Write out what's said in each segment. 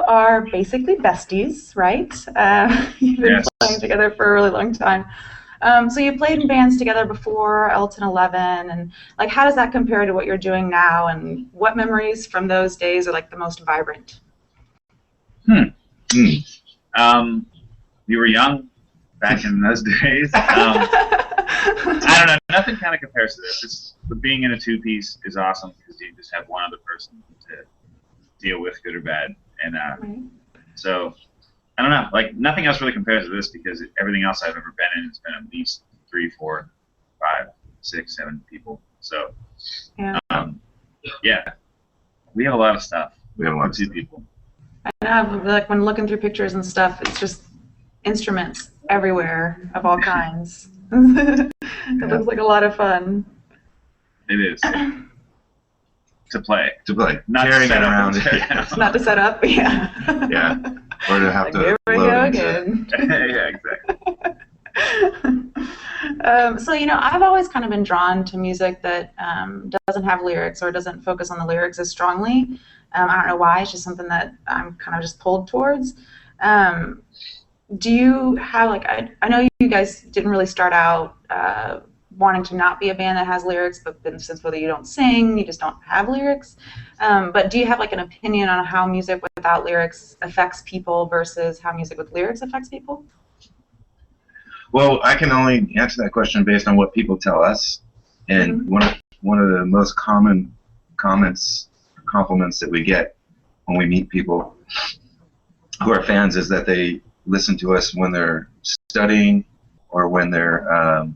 are basically besties, right? You've been playing together for a really long time. So you played in bands together before, Elton 11, and like, how does that compare to what you're doing now, and what memories from those days are like the most vibrant? You were young back in those days. I don't know. Nothing kind of compares to this. Being in a two-piece is awesome because you just have one other person to deal with, good or bad. And so, I don't know. Like, nothing else really compares to this because everything else I've ever been in has been at least 3, 4, 5, 6, 7 people. So, we have a lot of stuff. We have a lot of 2 people. I know, like, when looking through pictures and stuff, it's just instruments everywhere of all kinds. It looks like a lot of fun. It is. To play. Not carrying it around. Not to set up, Yeah. Or to have like, to here we load go again. Yeah, exactly. So, I've always kind of been drawn to music that doesn't have lyrics or doesn't focus on the lyrics as strongly. I don't know why. It's just something that I'm kind of just pulled towards. Do you have, like, I know you guys didn't really start out wanting to not be a band that has lyrics, but then since whether you don't sing, you just don't have lyrics. But do you have, like, an opinion on how music without lyrics affects people versus how music with lyrics affects people? Well, I can only answer that question based on what people tell us. And one of the most common compliments that we get when we meet people who are fans is that they listen to us when they're studying or when they're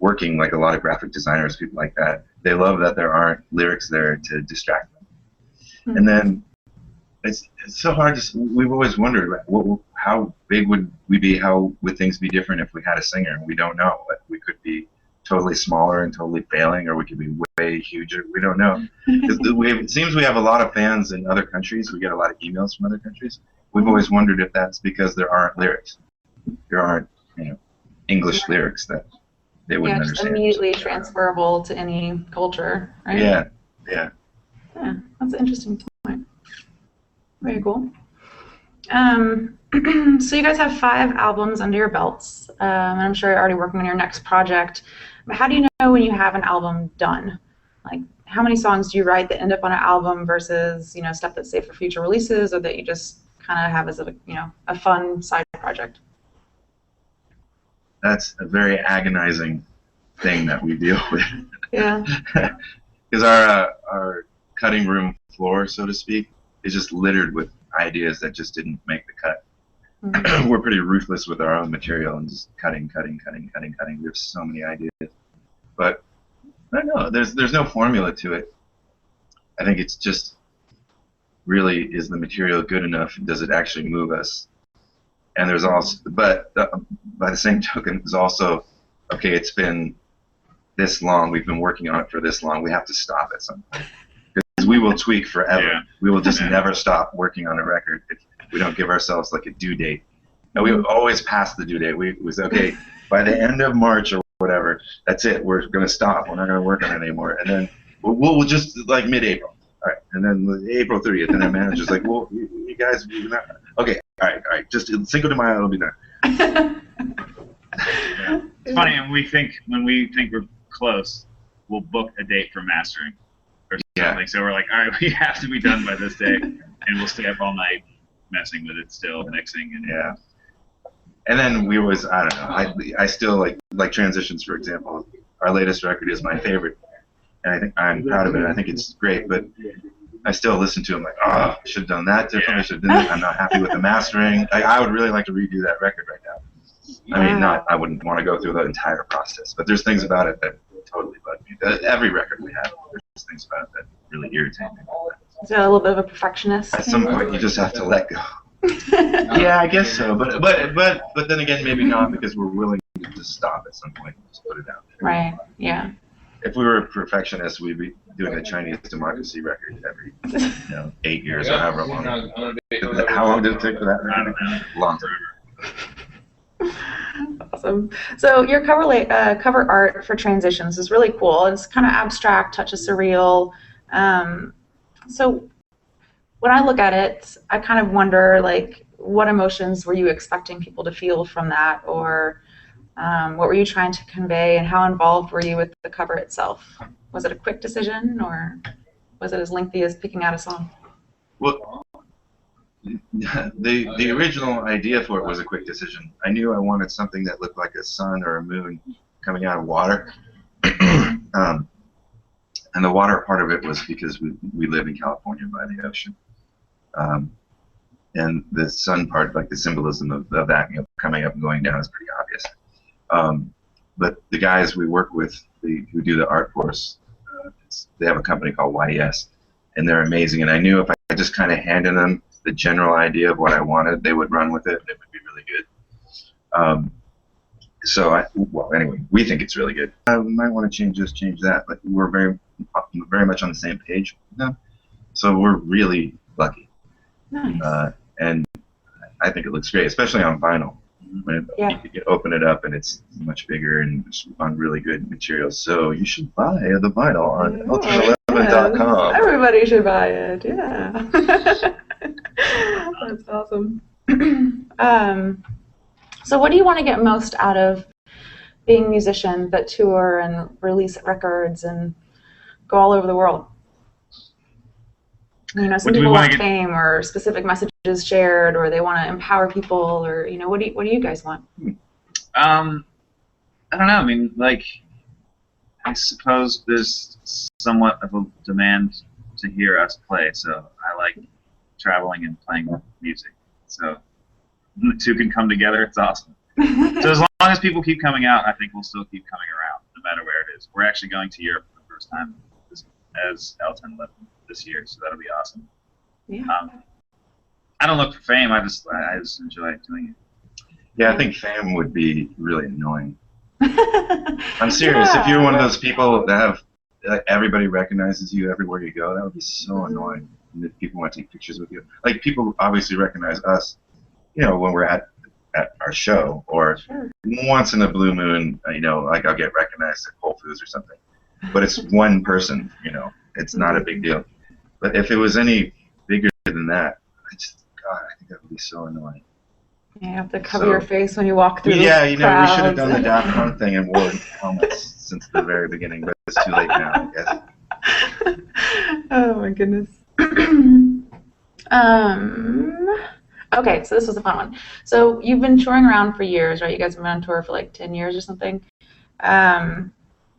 working, like a lot of graphic designers, people like that. They love that there aren't lyrics there to distract them. And then it's so hard to. We've always wondered, how big would we be? How would things be different if we had a singer? We don't know. We could be totally smaller and totally failing, or we could be way huger. We don't know. It seems we have a lot of fans in other countries. We get a lot of emails from other countries. We've always wondered if that's because there aren't lyrics. There aren't, English lyrics that they wouldn't understand. Immediately transferable to any culture, right? Yeah. Yeah, that's an interesting point. Very cool. So you guys have 5 albums under your belts, and I'm sure you're already working on your next project. But how do you know when you have an album done? Like, how many songs do you write that end up on an album versus, stuff that's saved for future releases, or that you just kind of have as a fun side project? That's a very agonizing thing that we deal with. Yeah. Because our cutting room floor, so to speak, is just littered with ideas that just didn't make the cut. We're pretty ruthless with our own material and just cutting. We have so many ideas. But I don't know, there's no formula to it. I think it's just really, is the material good enough? Does it actually move us? And there's also, but by the same token, there's also, okay, it's been this long, we've been working on it for this long, we have to stop at some point. Because we will tweak forever. Yeah. We will just never stop working on a record if we don't give ourselves like a due date. And we always pass the due date. We was, okay, by the end of March or whatever, that's it, we're going to stop, we're not going to work on it anymore. And then we'll just, like, mid-April. All right, and then April 30th, and our manager's like, well, you guys, okay, all right, just Cinco de Mayo, it'll be there. It's funny, and when we think we're close, we'll book a date for mastering or something. So we're like, all right, we have to be done by this day, and we'll stay up all night messing with it still, mixing. And and then we always, I don't know, I still like Transitions, for example. Our latest record is my favorite. And I think I'm proud of it. I think it's great, but I still listen to them like, oh, should have done that differently. Should have done that. I'm not happy with the mastering. I would really like to redo that record right now. I mean, I wouldn't want to go through the entire process, but there's things about it that totally bug me. Every record we have, there's things about it that really irritate me. So a little bit of a perfectionist. At some point, you just have to let go. Yeah, I guess so. But then again, maybe not, because we're willing to just stop at some point and just put it out there. Right. Yeah. If we were perfectionists, we'd be doing a Chinese democracy record every 8 years or however long. How long did it take for that? I don't know. Long. Awesome. So your cover art for Transitions is really cool. It's kind of abstract, touch of surreal. So when I look at it, I kind of wonder, like, what emotions were you expecting people to feel from that, or what were you trying to convey, and how involved were you with the cover itself? Was it a quick decision, or was it as lengthy as picking out a song? Well, the original idea for it was a quick decision. I knew I wanted something that looked like a sun or a moon coming out of water. And the water part of it was because we live in California by the ocean. And the sun part, like the symbolism of that, coming up and going down, is pretty obvious. But the guys we work with, who do the art for us, they have a company called YES, and they're amazing. And I knew if I just kind of handed them the general idea of what I wanted, they would run with it, and it would be really good. Well, anyway, we think it's really good. We might want to change this, change that, but we're very much on the same page now. So we're really lucky. Nice. And I think it looks great, especially on vinyl. When you open it up and it's much bigger and it's on really good materials. So you should buy the vinyl on ultimate11.com. Everybody should buy it. Yeah. That's awesome. So what do you want to get most out of being musicians that tour and release records and go all over the world? You know, some people want fame or specific messages shared, or they want to empower people, or, you know, what do you guys want? I don't know. I mean, like, I suppose there's somewhat of a demand to hear us play, so I like traveling and playing music. So the two can come together. It's awesome. So as long as people keep coming out, I think we'll still keep coming around, no matter where it is. We're actually going to Europe for the first time as L1011 this year, so that'll be awesome. Yeah. I don't look for fame. I just enjoy doing it. Yeah, I think fame would be really annoying. I'm serious. Yeah. If you're one of those people that have, like, everybody recognizes you everywhere you go, that would be so annoying. And if people want to take pictures with you, like, people obviously recognize us, you know, when we're at our show, or once in a blue moon, you know, like I'll get recognized at Whole Foods or something. But it's one person, you know, it's not a big deal. But if it was any bigger than that, God, I think that would be so annoying. You have to cover your face when you walk through. Yeah, you know, we should have done the Daft Punk thing and worn helmets since the very beginning, but it's too late now, I guess. Oh my goodness. Okay, so this was a fun one. So you've been touring around for years, right? You guys have been on tour for like 10 years or something.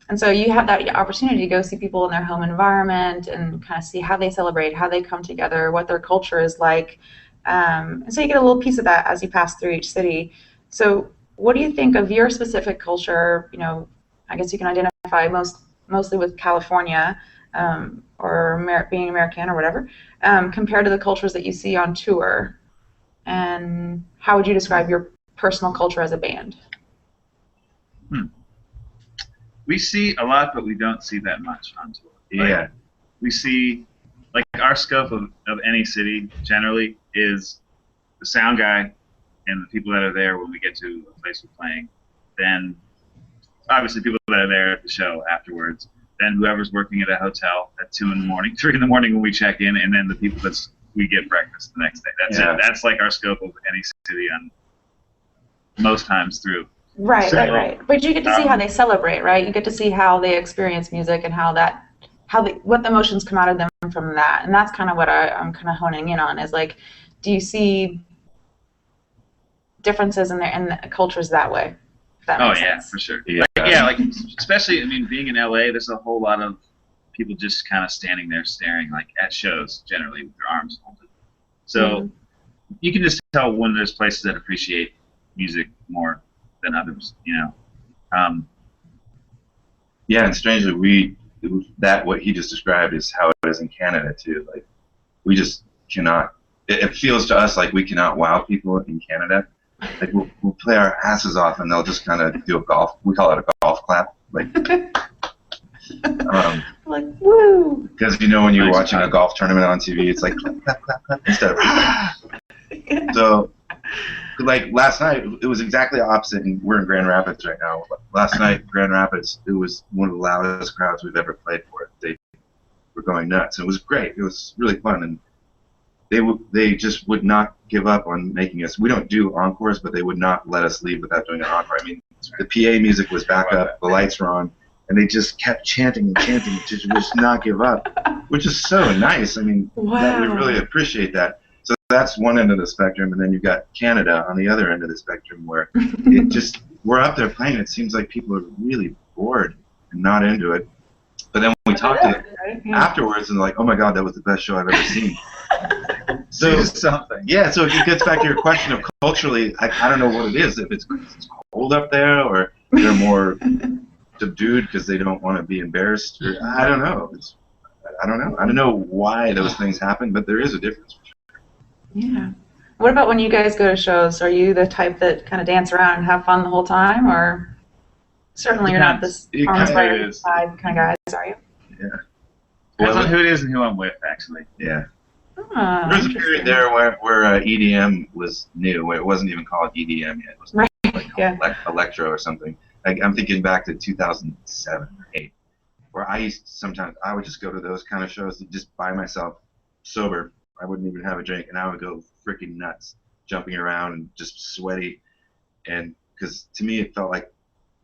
And so you have that opportunity to go see people in their home environment and kind of see how they celebrate, how they come together, what their culture is like. And so you get a little piece of that as you pass through each city. So what do you think of your specific culture? You know, I guess you can identify mostly with California, or being American or whatever, compared to the cultures that you see on tour. And how would you describe your personal culture as a band? We see a lot, but we don't see that much on tour. Yeah. We see, like, our scope of any city generally is the sound guy and the people that are there when we get to a place we're playing. Then, obviously, people that are there at the show afterwards. Then whoever's working at a hotel at 2 in the morning, 3 in the morning when we check in, and then the people we get breakfast the next day. That's it. That's like our scope of any city on most times through. Right. But you get to see how they celebrate, right? You get to see how they experience music and what the emotions come out of them from that. And that's kind of what I'm kind of honing in on, is like, do you see differences in the cultures that way? If that makes sense. For sure. Yeah. Like especially, I mean, being in LA, there's a whole lot of people just kind of standing there staring, like, at shows generally with their arms folded. So you can just tell when there's places that appreciate music more than others, you know. Yeah, and strangely, what he just described is how it is in Canada too. Like, we just cannot. It feels to us like we cannot wow people in Canada. Like, we'll play our asses off, and they'll just kind of do a golf. We call it a golf clap, like. Like, woo! Because, you know, when you're watching a golf tournament on TV, it's like clap, clap, clap, clap, instead of Yeah. So, like, last night, it was exactly opposite, and we're in Grand Rapids right now. Last night, Grand Rapids, it was one of the loudest crowds we've ever played for. They were going nuts. It was great. It was really fun, and they just would not give up on making us. We don't do encores, but they would not let us leave without doing an encore. I mean, the PA music was back up, the lights were on, and they just kept chanting and chanting to just not give up, which is so nice. I mean, that we really appreciate that. So that's one end of the spectrum, and then you've got Canada on the other end of the spectrum, where it just we're up there playing. It seems like people are really bored and not into it. But then when we talk to them afterwards, and they're like, "Oh my God, that was the best show I've ever seen." So something. Yeah, so it gets back to your question of culturally. I don't know what it is. If it's cold up there, or they're more subdued because they don't want to be embarrassed, or I don't know. I don't know. I don't know why those things happen, but there is a difference. Yeah. What about when you guys go to shows? Are you the type that kind of dance around and have fun the whole time, or certainly you're not this awe-inspired side kind of guys, are you? Yeah. Depends on who it is and who I'm with, actually. Yeah. Oh, there was a period there where EDM was new, where it wasn't even called EDM yet. It was like electro or something. I'm thinking back to 2007 or 8, where sometimes I would just go to those kind of shows just by myself, sober. I wouldn't even have a drink, and I would go freaking nuts, jumping around and just sweaty. And because to me, it felt like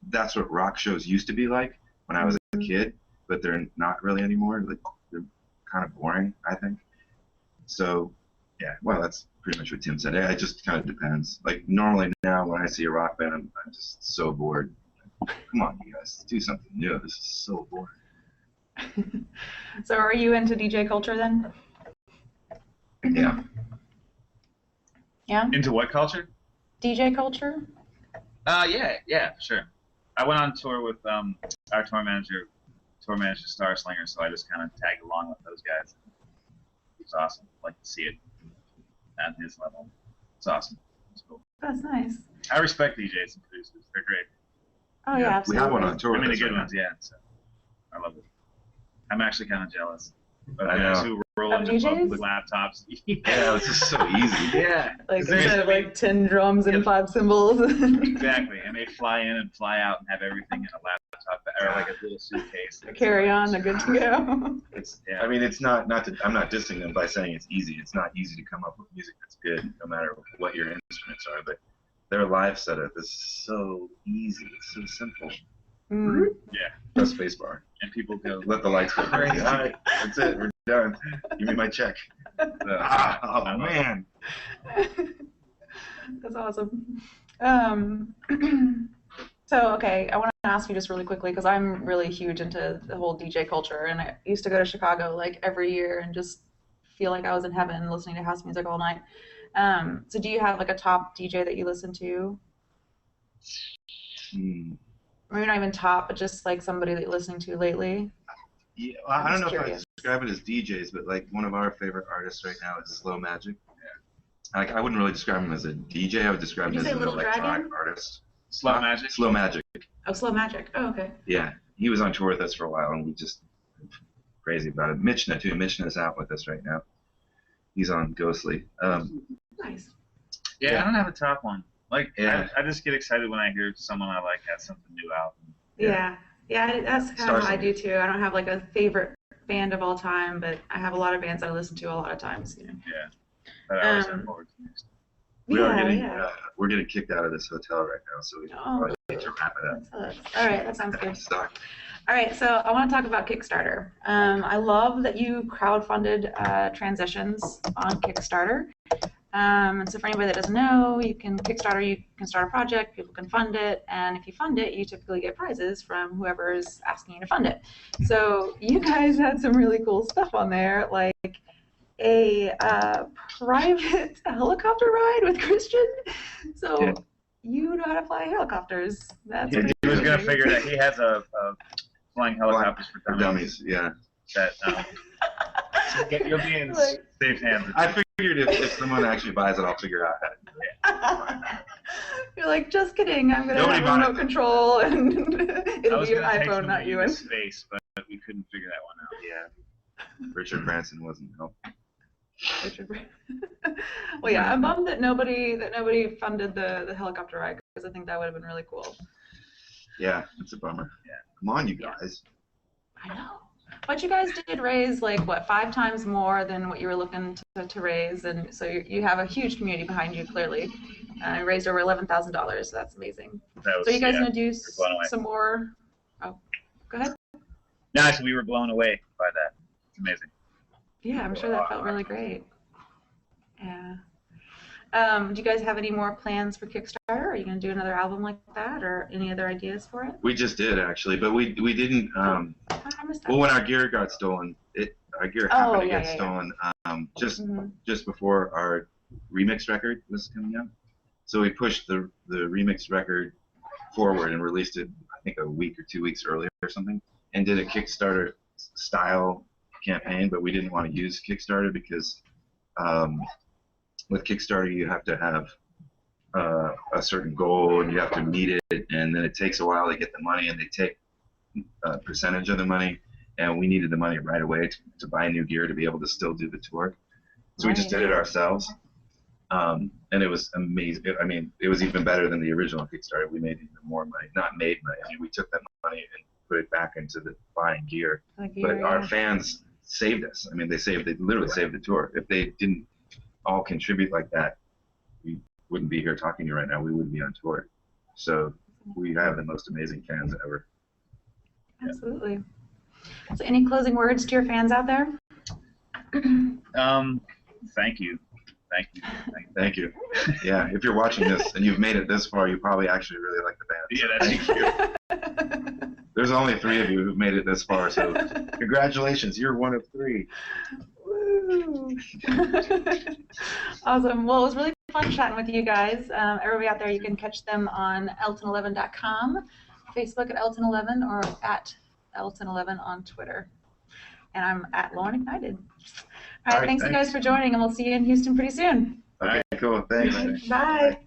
that's what rock shows used to be like when I was a kid, but they're not really anymore. Like, they're kind of boring, I think. So, yeah, well, that's pretty much what Tim said. It just kind of depends. Like, normally now when I see a rock band, I'm just so bored. Come on, you guys, do something new. This is so boring. So are you into DJ culture then? Yeah. Yeah? Into what culture? DJ culture? Yeah, for sure. I went on tour with our tour manager Star Slinger, so I just kind of tagged along with those guys. It was awesome. Like to see it at his level. It's awesome. It's cool. That's nice. I respect DJs and producers. They're great. Oh yeah, absolutely. We have one on tour. I mean, the good ones, yeah. So I love it. I'm actually kind of jealous of I guys know. who roll into DJs? with laptops. Yeah, it's just so easy. Yeah. Like instead of like 10 drums and 5 cymbals. Exactly, and they fly in and fly out and have everything in a laptop or like a little suitcase. Carry on, they're good to go. I mean, it's not I'm not dissing them by saying it's easy. It's not easy to come up with music that's good, no matter what your instruments are. But their live setup is so easy. It's so simple. Yeah. Press spacebar. And people go, let the lights go crazy. All right, that's it. We're done. Give me my check. Oh man. That's awesome. So, okay, I want to ask you just really quickly, because I'm really huge into the whole DJ culture, and I used to go to Chicago like every year and just feel like I was in heaven listening to house music all night. So do you have like a top DJ that you listen to? Maybe not even top, but just like somebody that you're listening to lately? Yeah, well, I don't know if I describe it as DJs, but like one of our favorite artists right now is Slow Magic. Yeah. Like, I wouldn't really describe him as a DJ. I would describe him as an electronic artist. Slow Magic? Slow Magic. Oh, Slow Magic. Oh, okay. Yeah, he was on tour with us for a while, and we just crazy about it. Michna too. Michna's out with us right now. He's on Ghostly. Nice. Yeah, I don't have a top one. Like, I just get excited when I hear someone I like has something new out. Yeah, that's kind of how I do too. I don't have like a favorite band of all time, but I have a lot of bands I listen to a lot of times. You know. Yeah, but I always have forward to next. We're getting kicked out of this hotel right now, so we probably need to wrap it up. All right, that sounds good. All right, so I want to talk about Kickstarter. I love that you crowdfunded Transitions on Kickstarter. And so for anybody that doesn't know, you can start a project, people can fund it, and if you fund it, you typically get prizes from whoever's asking you to fund it. So you guys had some really cool stuff on there, like a private helicopter ride with Christian. So you know how to fly helicopters. That's he was going to figure that he has a flying helicopters for dummies. Yeah. That you'll be in safe hands. I figured if someone actually buys it, I'll figure out how to do it. You're like, just kidding. I'm gonna have remote control, and it'll be your iPhone, not you. In space, but we couldn't figure that one out. Yeah. Richard Branson wasn't helping. Well, yeah, I'm bummed that nobody funded the helicopter ride, because I think that would have been really cool. Yeah, it's a bummer. Yeah. Come on, you guys. I know. But you guys did raise like what 5 times more than what you were looking to raise, and so you have a huge community behind you. Clearly, you raised over $11,000. So that's amazing. That was, So you guys yeah, gonna do blown away. some more? Oh, go ahead. No, so we were blown away by that. It's amazing. Yeah, I'm sure that felt really great. Yeah. Do you guys have any more plans for Kickstarter? Are you going to do another album like that, or any other ideas for it? We just did actually, but we didn't. I missed that. Well, when our gear got stolen, our gear happened to get stolen just before our remix record was coming out. So we pushed the remix record forward and released it, I think, a week or 2 weeks earlier or something, and did a Kickstarter style campaign. But we didn't want to use Kickstarter because with Kickstarter you have to have a certain goal and you have to meet it, and then it takes a while to get the money, and they take a percentage of the money, and we needed the money right away to buy new gear to be able to still do the tour. So we just did it ourselves, and it was amazing. I mean, it was even better than the original Kickstarter. We made even more money. Not made money. I mean, we took that money and put it back into the buying gear. But our fans saved us. I mean, they literally saved the tour. If they didn't all contribute like that, we wouldn't be here talking to you right now. We wouldn't be on tour. So we have the most amazing fans ever. Absolutely. So any closing words to your fans out there? Thank you. Thank you. Yeah, if you're watching this and you've made it this far, you probably actually really like the band. Yeah, that's you. There's only 3 of you who've made it this far, so congratulations. You're one of 3. Woo. Awesome. Well, it was really fun chatting with you guys. Everybody out there, you can catch them on elton11.com, Facebook at elton11, or at elton11 on Twitter. And I'm at Lauren Ignited. All right, thanks you guys for joining, and we'll see you in Houston pretty soon. Okay, cool. Thanks. Bye.